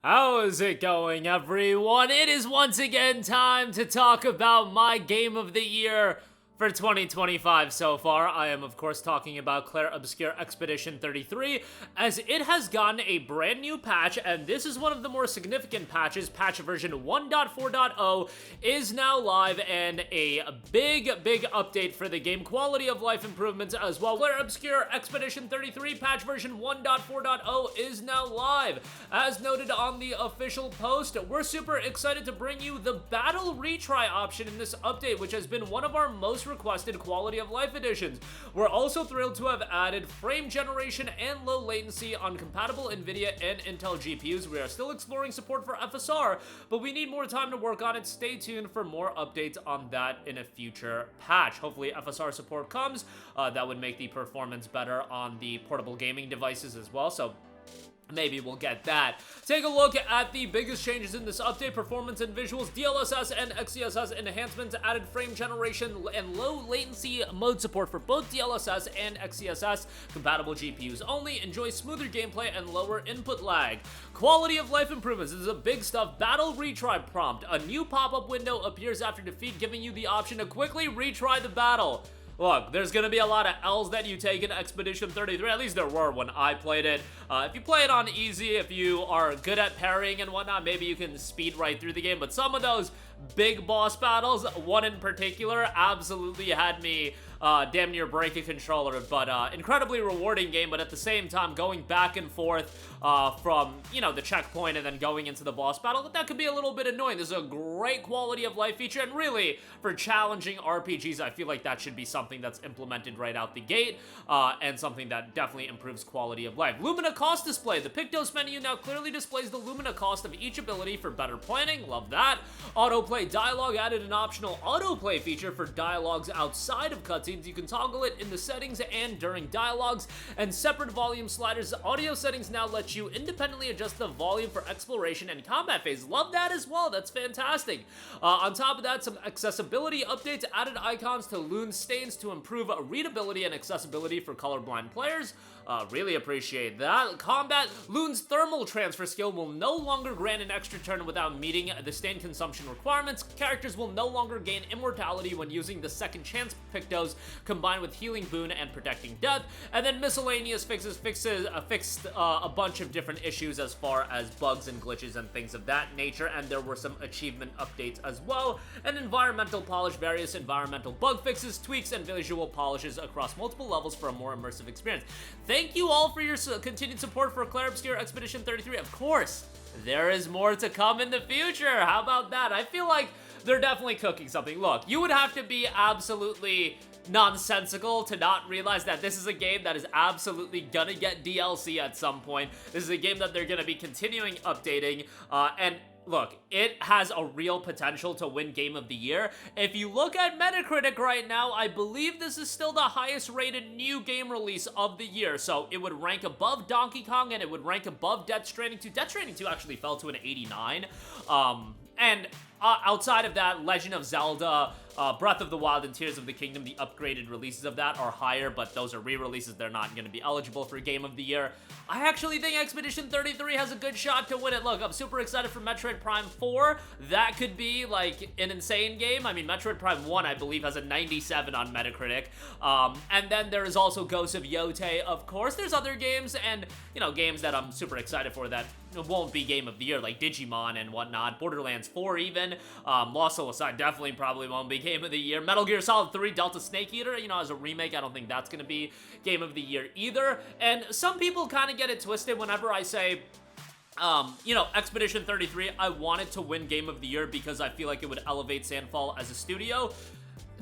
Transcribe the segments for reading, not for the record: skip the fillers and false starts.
How is it going, everyone? It is once again time to talk about my game of the year for 2025 so far. I am, of course, talking about Clair Obscur Expedition 33, as it has gotten a brand new patch, and this is one of the more significant patches. Patch version 1.4.0 is now live, and a big update for the game. Quality of life improvements as well. Clair Obscur Expedition 33 patch version 1.4.0 is now live. As noted on the official post, we're super excited to bring you the battle retry option in this update, which has been one of our most requested quality of life additions. We're also thrilled to have added frame generation and low latency on compatible NVIDIA and Intel GPUs. We are still exploring support for FSR, but we need more time to work on it. Stay tuned for more updates on that in a future patch. Hopefully FSR support comes. That would make the performance better on the portable gaming devices as well, so maybe we'll get that. Take a look at the biggest changes in this update: performance and visuals, DLSS and XeSS enhancements, added frame generation and low latency mode support for both DLSS and XeSS, compatible GPUs only, enjoy smoother gameplay and lower input lag. Quality of life improvements, this is a big stuff. Battle retry prompt, a new pop-up window appears after defeat, giving you the option to quickly retry the battle. Look, there's gonna be a lot of L's that you take in Expedition 33, at least there were when I played it. If you play it on easy, if you are good at parrying and whatnot, maybe you can speed right through the game, but some of those big boss battles, one in particular, absolutely had me damn near break a controller. But incredibly rewarding game, but at the same time going back and forth from, you know, the checkpoint and then going into the boss battle, that could be a little bit annoying. This is a great quality of life feature, and really for challenging RPGs, I feel like that should be something that's implemented right out the gate, and something that definitely improves quality of life. Lumina cost display, the Pictos menu now clearly displays the Lumina cost of each ability for better planning. Love that. Autoplay dialogue, added an optional autoplay feature for dialogues outside of cutscenes. You can toggle it in the settings and during dialogues, and separate volume sliders. Audio settings now let you independently adjust the volume for exploration and combat phase. Love that as well. That's fantastic. On top of that, some accessibility updates, added icons to Loon's stains to improve readability and accessibility for colorblind players. Really appreciate that. Combat, Loon's thermal transfer skill will no longer grant an extra turn without meeting the stain consumption requirements. Characters will no longer gain immortality when using the second chance Pictos, combined with healing boon and protecting death. And then miscellaneous fixed a bunch of different issues as far as bugs and glitches and things of that nature, and there were some achievement updates as well. And environmental polish, various environmental bug fixes, tweaks, and visual polishes across multiple levels for a more immersive experience. Thank you all for your continued support for Clair Obscur Expedition 33. Of course, there is more to come in the future. How about that? I feel like they're definitely cooking something. Look, you would have to be absolutely nonsensical to not realize that this is a game that is absolutely gonna get DLC at some point. This is a game that they're gonna be continuing updating, and look, it has a real potential to win Game of the Year. If you look at Metacritic right now, I believe this is still the highest rated new game release of the year. So it would rank above Donkey Kong, and it would rank above Death Stranding 2. Death Stranding 2 actually fell to an 89. And outside of that, Legend of Zelda, Breath of the Wild, and Tears of the Kingdom, the upgraded releases of that are higher, but those are re-releases. They're not going to be eligible for Game of the Year. I actually think Expedition 33 has a good shot to win it. Look, I'm super excited for Metroid Prime 4. That could be, like, an insane game. I mean, Metroid Prime 1, I believe, has a 97 on Metacritic. And then there is also Ghost of Yotei, of course. There's other games, and, you know, games that I'm super excited for that won't be Game of the Year, like Digimon and whatnot. Borderlands 4 even. Lost Soul Aside definitely probably won't be Game of the Year. Metal Gear Solid 3 Delta Snake Eater, you know, as a remake, I don't think that's gonna be Game of the Year either. And some people kind of get it twisted whenever I say, you know, Expedition 33, I want it to win Game of the Year because I feel like it would elevate Sandfall as a studio.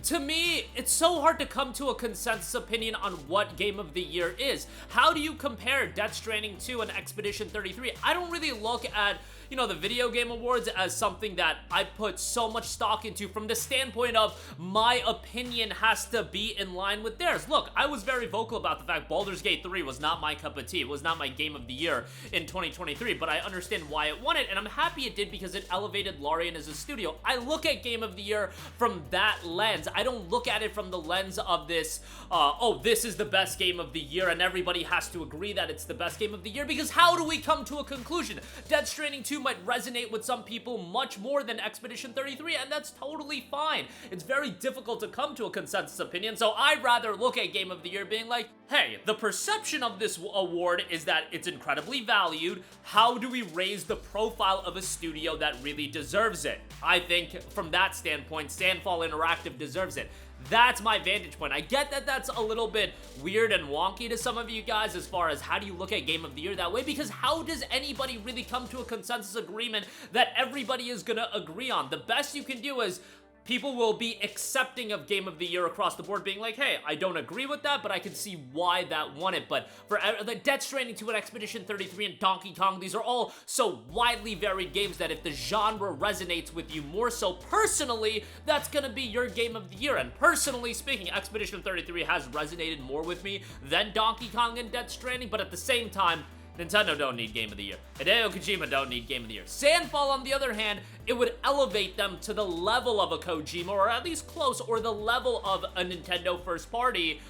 To me, it's so hard to come to a consensus opinion on what Game of the Year is. How do you compare Death Stranding 2 and Expedition 33? I don't really look at, you know, the video game awards as something that I put so much stock into from the standpoint of my opinion has to be in line with theirs. Look, I was very vocal about the fact Baldur's Gate 3 was not my cup of tea. It was not my game of the year in 2023, but I understand why it won it, and I'm happy it did because it elevated Larian as a studio. I look at game of the year from that lens. I don't look at it from the lens of this, oh, this is the best game of the year and everybody has to agree that it's the best game of the year, because how do we come to a conclusion? Death Stranding 2 might resonate with some people much more than Expedition 33, and that's totally fine. It's very difficult to come to a consensus opinion, so I'd rather look at game of the year being like, hey, the perception of this award is that it's incredibly valued. How do we raise the profile of a studio that really deserves it? I think from that standpoint, Sandfall Interactive deserves it. That's my vantage point. I get that that's a little bit weird and wonky to some of you guys as far as how do you look at Game of the Year that way, because how does anybody really come to a consensus agreement that everybody is gonna agree on? The best you can do is people will be accepting of Game of the Year across the board, being like, hey, I don't agree with that, but I can see why that won it. But for the Death Stranding 2 and Expedition 33 and Donkey Kong, these are all so widely varied games that if the genre resonates with you more so personally, that's gonna be your Game of the Year. And personally speaking, Expedition 33 has resonated more with me than Donkey Kong and Death Stranding, but at the same time, Nintendo don't need Game of the Year. Hideo Kojima don't need Game of the Year. Sandfall, on the other hand, it would elevate them to the level of a Kojima, or at least close, or the level of a Nintendo first party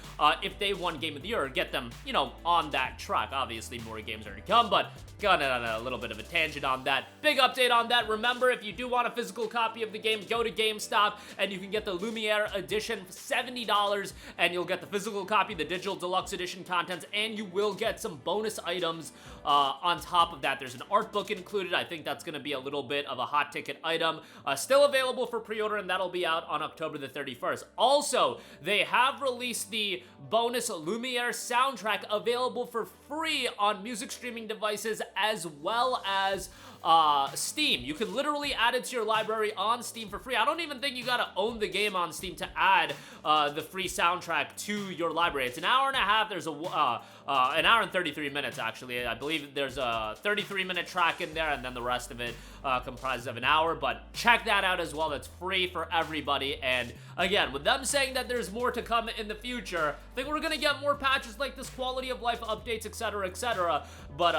if they won Game of the Year, or get them, you know, on that track. Obviously, more games are to come, but got on a little bit of a tangent on that. Big update on that. Remember, if you do want a physical copy of the game, go to GameStop, and you can get the Lumiere Edition for $70, and you'll get the physical copy, the digital deluxe edition contents, and you will get some bonus items on top of that. There's an art book included. I think that's going to be a little bit of a hot ticket item. Still available for pre-order, and that'll be out on October the 31st. Also, they have released the bonus Lumiere soundtrack available for free on music streaming devices as well as Steam. You can literally add it to your library on Steam for free. I don't even think you gotta own the game on Steam to add the free soundtrack to your library. It's an hour and a half. There's an hour and 33 minutes, actually. I believe there's a 33-minute track in there, and then the rest of it comprises of an hour, but check that out as well. That's free for everybody, and again, with them saying that there's more to come in the future, I think we're gonna get more patches like this, quality of life updates, etc., but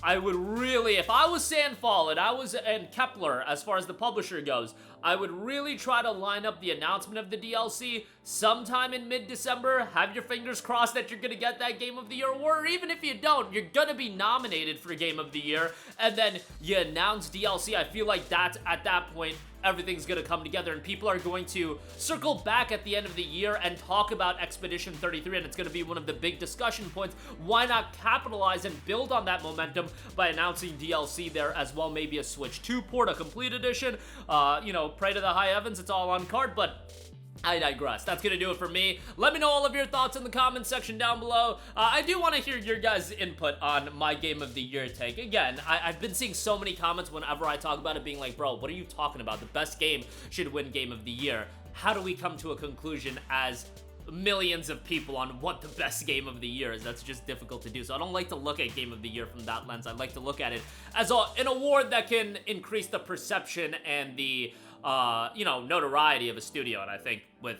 I would really, if I was Sandfall and Kepler, as far as the publisher goes, I would really try to line up the announcement of the DLC sometime in mid-December. Have your fingers crossed that you're gonna get that Game of the Year award, or even if you don't, you're gonna be nominated for Game of the Year, and then you announce DLC. I feel like that's, at that point, everything's gonna come together, and people are going to circle back at the end of the year and talk about Expedition 33, and it's gonna be one of the big discussion points. Why not capitalize and build on that momentum by announcing DLC there as well? Maybe a Switch 2 port, a complete edition, you know, pray to the high heavens, it's all on card, but I digress. That's gonna do it for me. Let me know all of your thoughts in the comments section down below. I do want to hear your guys' input on my Game of the Year take. Again, I've been seeing so many comments whenever I talk about it being like, bro, what are you talking about? The best game should win Game of the Year. How do we come to a conclusion as millions of people on what the best Game of the Year is? That's just difficult to do. So I don't like to look at Game of the Year from that lens. I like to look at it as an award that can increase the perception and the you know, notoriety of a studio, and I think with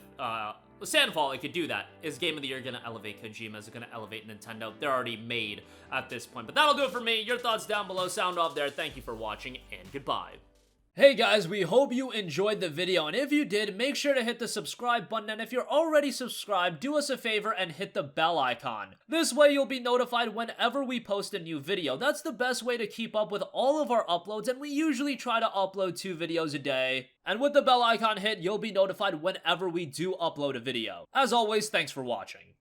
Sandfall, it could do that. Is Game of the Year gonna elevate Kojima? Is it gonna elevate Nintendo? They're already made at this point. But that'll do it for me. Your thoughts down below. Sound off there. Thank you for watching, and goodbye. Hey guys, we hope you enjoyed the video, and if you did, make sure to hit the subscribe button, and if you're already subscribed, do us a favor and hit the bell icon. This way you'll be notified whenever we post a new video. That's the best way to keep up with all of our uploads, and we usually try to upload 2 videos a day. And with the bell icon hit, you'll be notified whenever we do upload a video. As always, thanks for watching.